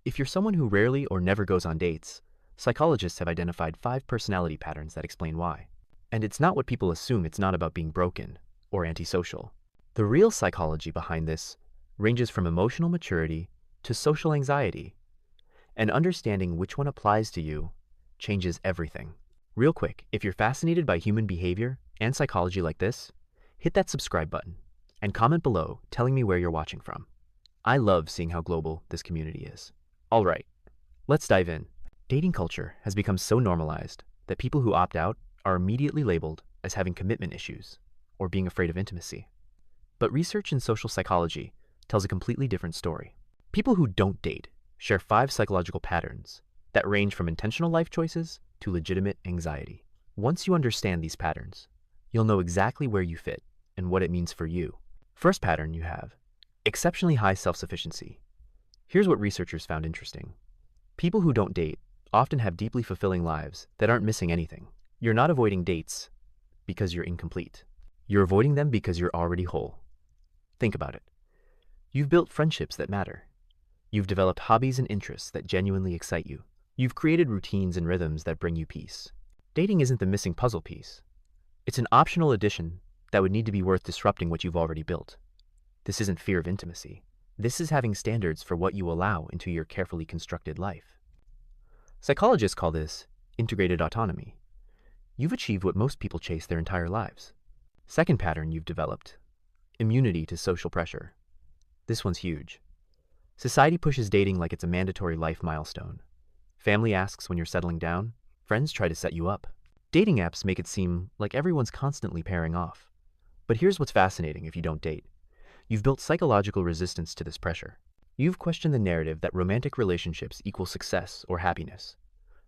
If you're someone who rarely or never goes on dates, psychologists have identified 5 personality patterns that explain why. And it's not what people assume. It's not about being broken or antisocial. The real psychology behind this ranges from emotional maturity to social anxiety, and understanding which one applies to you changes everything. Real quick, if you're fascinated by human behavior and psychology like this, hit that subscribe button and comment below telling me where you're watching from. I love seeing how global this community is. All right, let's dive in. Dating culture has become so normalized that people who opt out are immediately labeled as having commitment issues or being afraid of intimacy. But research in social psychology tells a completely different story. People who don't date share 5 psychological patterns that range from intentional life choices to legitimate anxiety. Once you understand these patterns, you'll know exactly where you fit and what it means for you. First pattern you have: exceptionally high self-sufficiency. Here's what researchers found interesting. People who don't date often have deeply fulfilling lives that aren't missing anything. You're not avoiding dates because you're incomplete. You're avoiding them because you're already whole. Think about it. You've built friendships that matter. You've developed hobbies and interests that genuinely excite you. You've created routines and rhythms that bring you peace. Dating isn't the missing puzzle piece. It's an optional addition that would need to be worth disrupting what you've already built. This isn't fear of intimacy. This is having standards for what you allow into your carefully constructed life. Psychologists call this integrated autonomy. You've achieved what most people chase their entire lives. Second pattern you've developed: immunity to social pressure. This one's huge. Society pushes dating like it's a mandatory life milestone. Family asks when you're settling down. Friends try to set you up. Dating apps make it seem like everyone's constantly pairing off. But here's what's fascinating if you don't date. You've built psychological resistance to this pressure. You've questioned the narrative that romantic relationships equal success or happiness.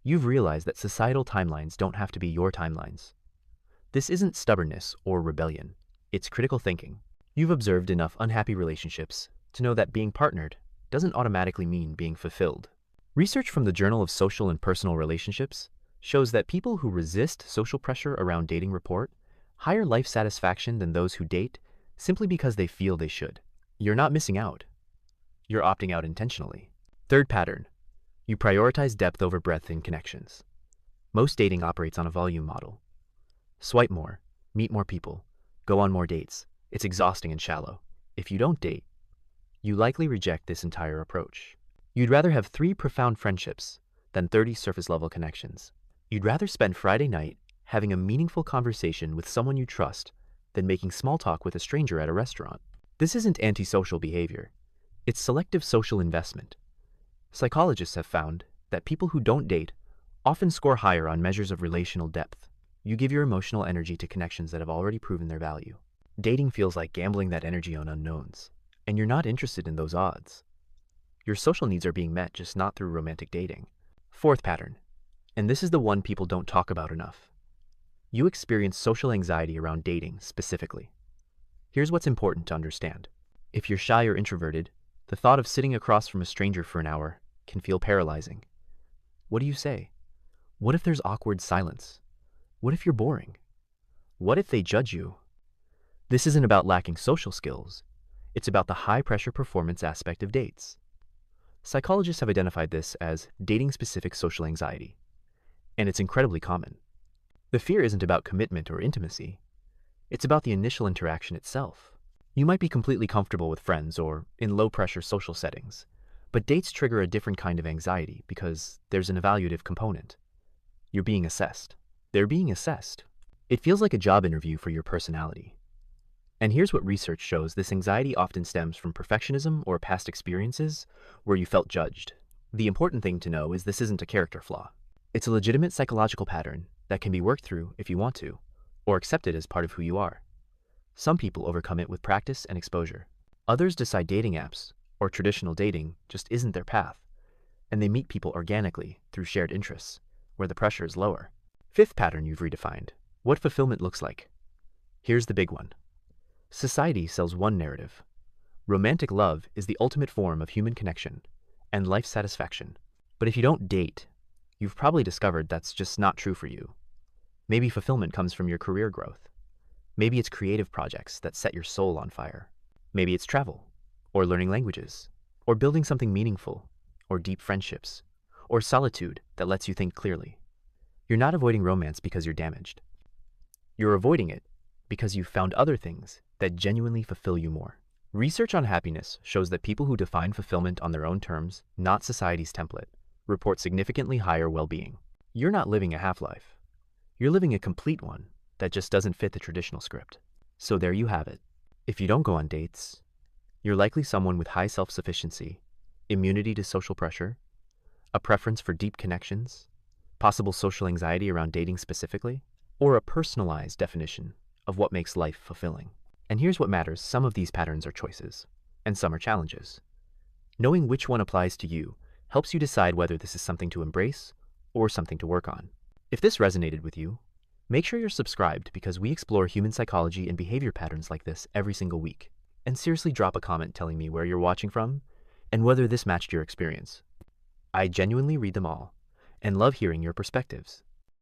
You've realized that societal timelines don't have to be your timelines. This isn't stubbornness or rebellion. It's critical thinking. You've observed enough unhappy relationships to know that being partnered doesn't automatically mean being fulfilled. Research from the Journal of Social and Personal Relationships shows that people who resist social pressure around dating report higher life satisfaction than those who date simply because they feel they should. You're not missing out. You're opting out intentionally. Third pattern: you prioritize depth over breadth in connections. Most dating operates on a volume model. Swipe more, meet more people, go on more dates. It's exhausting and shallow. If you don't date, you likely reject this entire approach. You'd rather have 3 profound friendships than 30 surface-level connections. You'd rather spend Friday night having a meaningful conversation with someone you trust than making small talk with a stranger at a restaurant. This isn't antisocial behavior. It's selective social investment. Psychologists have found that people who don't date often score higher on measures of relational depth. You give your emotional energy to connections that have already proven their value. Dating feels like gambling that energy on unknowns, and you're not interested in those odds. Your social needs are being met, just not through romantic dating. Fourth pattern, and this is the one people don't talk about enough. You experience social anxiety around dating specifically. Here's what's important to understand. If you're shy or introverted, the thought of sitting across from a stranger for an hour can feel paralyzing. What do you say? What if there's awkward silence? What if you're boring? What if they judge you? This isn't about lacking social skills. It's about the high-pressure performance aspect of dates. Psychologists have identified this as dating-specific social anxiety, and it's incredibly common. The fear isn't about commitment or intimacy. It's about the initial interaction itself. You might be completely comfortable with friends or in low-pressure social settings, but dates trigger a different kind of anxiety because there's an evaluative component. You're being assessed. They're being assessed. It feels like a job interview for your personality. And here's what research shows: this anxiety often stems from perfectionism or past experiences where you felt judged. The important thing to know is this isn't a character flaw. It's a legitimate psychological pattern that can be worked through if you want to, or accepted as part of who you are. Some people overcome it with practice and exposure. Others decide dating apps or traditional dating just isn't their path, and they meet people organically through shared interests, where the pressure is lower. Fifth pattern you've redefined: what fulfillment looks like. Here's the big one. Society sells one narrative. Romantic love is the ultimate form of human connection and life satisfaction. But if you don't date, you've probably discovered that's just not true for you. Maybe fulfillment comes from your career growth. Maybe it's creative projects that set your soul on fire. Maybe it's travel, or learning languages, or building something meaningful, or deep friendships, or solitude that lets you think clearly. You're not avoiding romance because you're damaged. You're avoiding it because you've found other things that genuinely fulfill you more. Research on happiness shows that people who define fulfillment on their own terms, not society's template, report significantly higher well-being. You're not living a half-life. You're living a complete one that just doesn't fit the traditional script. So there you have it. If you don't go on dates, you're likely someone with high self-sufficiency, immunity to social pressure, a preference for deep connections, possible social anxiety around dating specifically, or a personalized definition of what makes life fulfilling. And here's what matters: some of these patterns are choices, and some are challenges. Knowing which one applies to you helps you decide whether this is something to embrace or something to work on. If this resonated with you, make sure you're subscribed, because we explore human psychology and behavior patterns like this every single week. And seriously, drop a comment telling me where you're watching from and whether this matched your experience. I genuinely read them all and love hearing your perspectives.